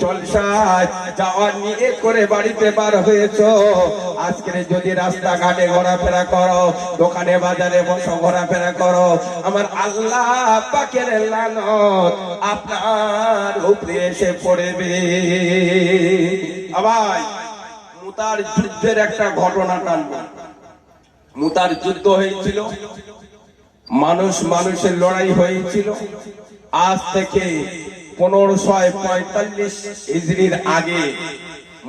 জলসায় যাওয়ার নিয়ে করে বাড়িতে বার হয়েছো, আজকে যদি রাস্তাঘাটে ঘোরাফেরা করো, দোকানে বাজারে বসো ঘোরাফেরা করো, আমার আল্লাহ পাকের লানত আপনার উপরে এসে পড়বে। আবার মুতার যুদ্ধের একটা ঘটনা টানবো। মুতার যুদ্ধ হয়েছিল, মানুষ মানুষের লড়াই হয়েছিল। আজ থেকে 1545 হিজরির আগে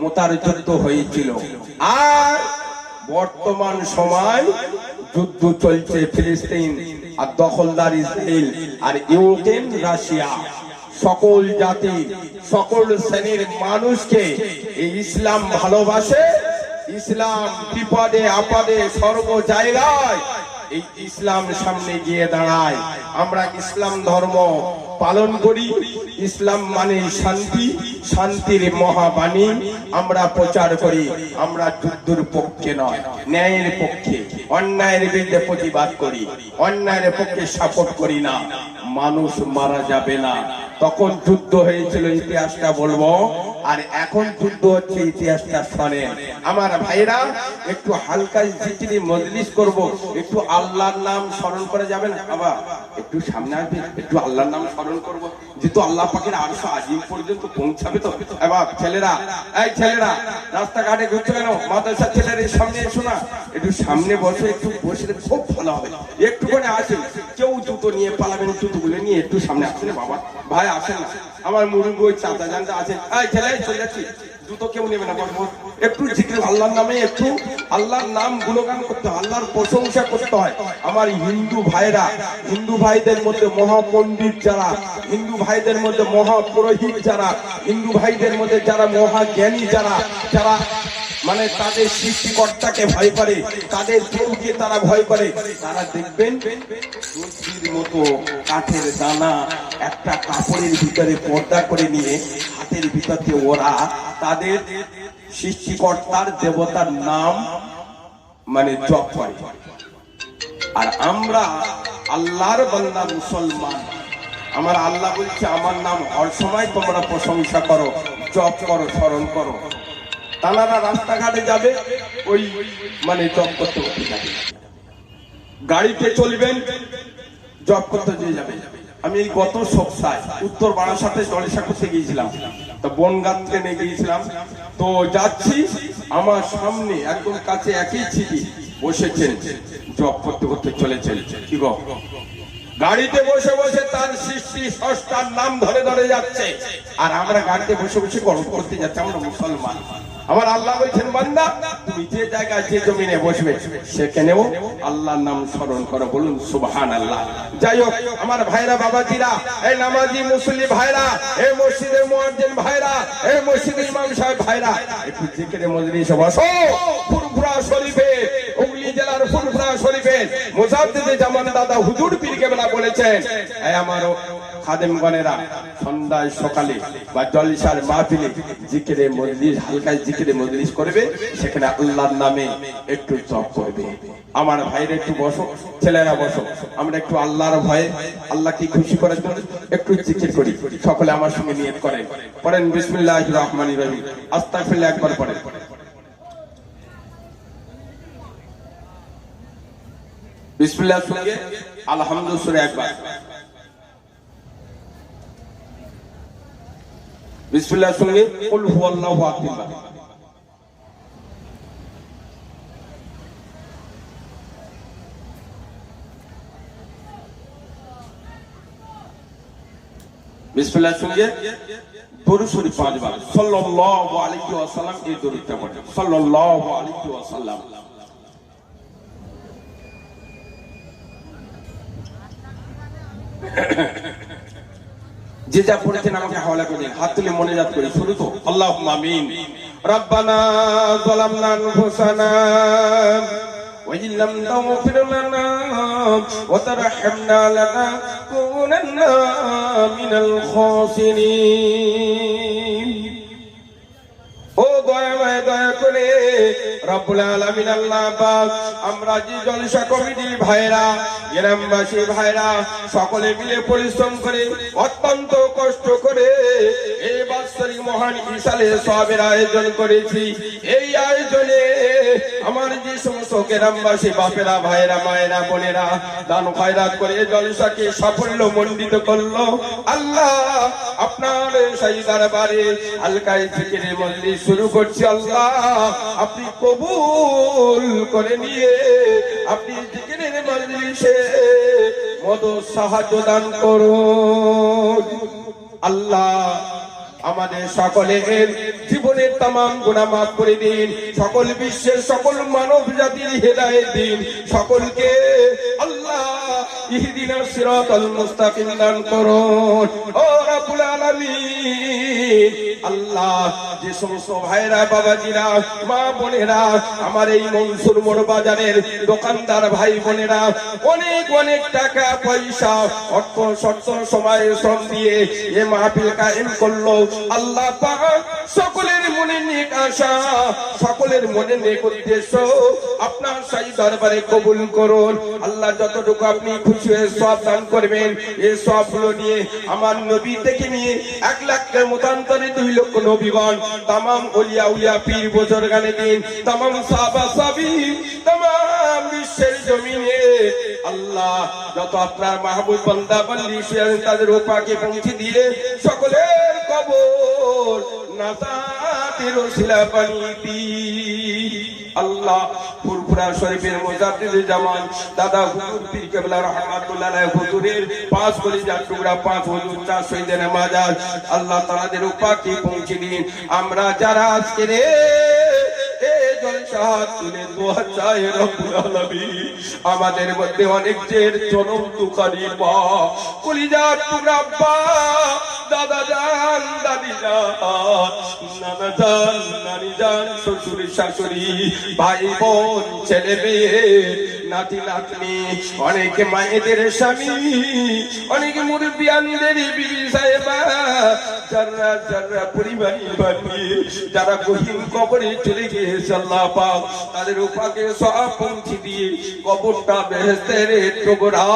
মুতার যুদ্ধ হয়েছিল। আর বর্তমান সময় যুদ্ধ চলছে ফিলিস্তিন আর দখলদার ইসরায়েল আর ইউক্রেন রাশিয়া। সকল জাতি সকল শ্রেণীর মানুষকে এই ইসলাম ভালোবাসে, ইসলাম বিপদে আপদে সর্ব জায়গায় এই ইসলাম সামনে গিয়ে দাঁড়ায়। আমরা ইসলাম ধর্ম পালন করি। ইসলাম মানে শান্তি, শান্তির মহাবাণী আমরা প্রচার করি। আমরা যুদ্ধের পক্ষে নয়, ন্যায়ের পক্ষে, অন্যায়ের বিরুদ্ধে প্রতিবাদ করি, অন্যায়ের পক্ষে সাপোর্ট করি না। মানুষ মারা যাবে না, তখন যুদ্ধ হয়েছিল ইতিহাসটা বলবো, আর এখন যুদ্ধ হচ্ছে ইতিহাসটা শোনেন। আমার ভাইরা একটু হালকা জিকিরি মজলিস করব, একটু আল্লাহর নাম স্মরণ করে যাবেন। বাবা একটু সামনে আসবে, একটু আল্লাহর নাম স্মরণ করব, যেহেতু আল্লাহ পাকের আরশ আজিম পর্যন্ত পৌঁছাবে। তো এবার ছেলেরা, এই ছেলেরা রাস্তাঘাটে ঘুরছে কেন? মাদ্রাসার ছেলেরা সামনে এসো না, একটু সামনে বসে, একটু বসে খুব ভালো হবে। একটু করে আসেন, কেউ জুতো নিয়ে পালাবেন, জুতোগুলো নিয়ে একটু সামনে আসেন। বাবা ভাই আসেন না, আমার মুরুব্বি ওই চাচা জানতে আছেন। এই ছেলে চলে যাচ্ছি, জুতো কেউ নেবে না। একটু জিকির আল্লাহর নামে, একটু আল্লাহর নাম গুণগান করতে হয়, আল্লাহর প্রশংসা করতে হয়। আমার হিন্দু ভাইরা, হিন্দু ভাইদের মধ্যে মহাপণ্ডিত যারা, হিন্দু ভাইদের মধ্যে মহাপুরোহিত যারা, হিন্দু ভাইদের মধ্যে যারা মহাজ্ঞানী যারা, যারা মানে তাদের সৃষ্টিকর্তাকে ভয় করে, তাদের প্রভুকে তারা ভয় করে, তারা দেখবেন সূর্যের মতো কাঠের দানা একটা কাপড়ের ভিতরে পর্দা করে নিয়ে হাতের ভিতরে ওরা তাদের সৃষ্টিকর্তার দেবতার নাম মানে জপ করে। আর আমরা আল্লাহর বান্দা মুসলমান, আমার আল্লাহ বলছে আমার নাম হর সময় তোমরা প্রশংসা করো, জপ করো, স্মরণ করো। তারা রাস্তাঘাটে যাবে, ওই মানে জপ করতে করতে যাবে, গাড়িতে চলবেন জপ করতে দিয়ে যাবে। আমি এই গত সপ্তাহে উত্তর বারাসাতে জলসা করতে গিয়েছিলাম, তো বনগাঁ ট্রেনে গিয়েছিলাম। তো যাচ্ছি, আমার সামনে একদম কাছে একই ছিটি বসেছেন, জপ করতে করতে চলেছেন। কি গো, গাড়িতে বসে বসে তার সৃষ্টি স্রষ্টার নাম ধরে ধরে যাচ্ছে, আর আমরা গাড়িতে বসে বসে গল্প করতে যাচ্ছি। আমরা মুসলমান। আমার আল্লাহ বলছেন বান্দা তুমি যে জায়গায় যে জমিনে বসবে সেখানেও আল্লাহর নাম স্মরণ করো, বলুন সুবহানাল্লাহ। যাই হোক আমার ভাইরা, বাবাজিরা, এই নামাজি মুসলিম ভাইরা, এই মসজিদের মুয়াজ্জিন ভাইরা, এই মসজিদের ইমাম সাহেব ভাইরা, একটু জিকিরে মজলিসে বসো। ফুরফুরা শরীফে, হুগলি জেলার ফুরফুরা শরীফে মুজাদ্দিদে জামান দাদা হুজুর পীর কেবলা বলেছেন, এই আমার খাদেমগণেরা সন্ধ্যায় সকালে বা জলসার মাহফিলে জিকিরে মজলিস, হালকা জিকিরে মজলিস করবে, সেখানে আল্লাহর নামে একটু জপ করবে। আমার ভাইরা একটু বসো, ছেলেরা বসো, আমরা একটু আল্লাহর ভয়ে, আল্লাহকে খুশি করার জন্য একটু জিকির করি। সকলে আমার সঙ্গে নিয়ত করেন, পড়েন বিসমিল্লাহির রহমানির রহিম, আস্তাগফিরুল্লাহ একবার পড়েন। বিসমিল্লাহর সঙ্গে আলহামদুলিল্লাহ সূরা একবার, বিসমিল্লাহর সঙ্গে কুল হুয়াল্লাহু আহাদ, বিসমিল্লাহর সঙ্গে দরুদ শরীফ 5 বার, সাল্লাল্লাহু আলাইহি ওয়াসাল্লাম, এই দরুদটা পড়েন, সাল্লাল্লাহু আলাইহি ওয়াসাল্লাম। যে যা পড়েছেন আমাকে হাওয়ালা করে দিন, হাত তুলে মনে যাত করি। শুরু তো আল্লাহুম্মা আমিন। রব্বানা যালামনা আনফুসানা ওয়া ইন লাম তাগফির লানা ওয়া তারহামনা লানাকুনান্না মিনাল খাসিরিন। ও দয়া করে রব্বুল আলামিন আল্লাহ পাক আমরা যে জলসা কমিটির ভাইরা গ্রামবাসী ভাইরা সকলে মিলে পরিশ্রম করে অত্যন্ত কষ্ট করে এই বাৎসরিক মহান ইসালে সওয়াবের আয়োজন করেছি। এই আয়োজনে আমার যে সমস্ত গ্রামবাসী বাপেরা ভাইরা মায়েরা বোনেরা দান খয়রাত করে জলসাকে সাফল্য মণ্ডিত করলো, আল্লাহ আপনার সেই দরবারে হালকায় জিকিরের মজলিস শুরু করছি। আল্লাহ আপনি কবুল করে নিয়ে আপনি জিকিরের মজলিসে মদদ সাহায্য দান করুন। আল্লাহ আমাদের সকলের জীবনের तमाम গুনাহ মাফ করে দিন, সকল বিশ্বের সকল মানব জাতির হেদায়েত দিন, সকলকে আল্লাহ ইহদিনাস সিরাতাল মুস্তাকিম দান করুন। ও রব্বুল আলামিন আল্লাহ যে সমস্ত ভাইরা বাবাজিরা মা বোনেরা আমার এই মনসুর মোড় বাজারের দোকানদার ভাই বোনেরা অনেক অনেক টাকা পয়সা অর্থ শর্ত সময় শ্রম দিয়ে এই মাহফিল কায়েম করলো, আল্লাহ পাক সকলের মনে নেক আশা সকলের মনে নেক উদ্দেশ্য আপনার সেই দরবারে কবুল করুন। আল্লাহ যতটুকু আপনি খুশি হয়ে সওয়াব দান করবেন এই সওয়াবগুলো নিয়ে আমার নবী থেকে নিয়ে 1 লাখের মতান্তরে 2 লক্ষ নবীগণ तमाम ওলিয়া উলিয়া পীর বুজুর্গানে দিন तमाम সাহাবা সাহাবী तमाम বিশ্বের জমিনে আল্লাহ যত আপনার মাহবুব বান্দা বান্দি শুয়ে তাদের উপরে পৌঁছে দিয়ে সকলের কবর নাজাতের ওসিলা বানিয়ে দিন। আল্লাহ ফুরফুরা শরীফের মুজাদ্দিদ জামান দাদা হুজুর পীর কেবলা রাহমাতুল্লাহ আলাইহি হুজুরের 5 কলিজার টুকরা 5 হুজুর 4 শহীদের মাজার আল্লাহ তাআলাদের উপরে পৌঁছে দিন। আমরা যারা আজকে এই জলসা তুলে দোয়া চাই রব্বুল আলামিন আমাদের মধ্যে অনেক জের জনম দুখানি মা কলিজার টুকরা আব্বা দাদা জান দাদি জান নানা জান নানি জান শ্বশুর শাশুড়ি ভাই বোন ছেলে মেয়ে নাতি নাতনি অনেকে মায়েদের স্বামী অনেকে মুরব্বিয়ানদের বিবি সাহেবা যারা যারা পরিবারী বানিয়ে যারা গহীন কবরে চলে গিয়েছে আল্লাহ পাক তাদের উপরে সওয়াব পৌঁছে দিয়ে কবরটা বেহেশতের টুকরা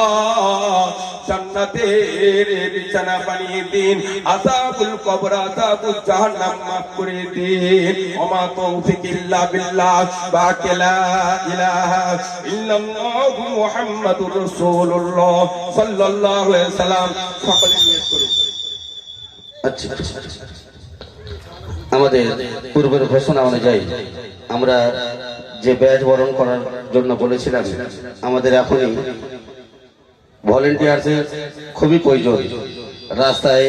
জান্নাতের বিছানা বানিয়ে দিন, আযাবুল কবর আযাবুল জাহান্নাম মাফ করে দিন। ওমা তৌফিক ইল্লা বিল্লাহ বাকি লা ইলাহা ইল্লাল্লাহ মুহাম্মাদুর রাসূলুল্লাহ সাল্লাল্লাহু আলাইহি ওয়াসাল্লাম। সকলে নিয়ত করুন। আচ্ছা আমাদের পূর্বের ঘোষণা অনুযায়ী আমরা যে ব্যাচ বরণ করার জন্য বলেছিলাম আমাদের এখনই ভলেন্টিয়ারদের খুবই প্রয়োজন। রাস্তায়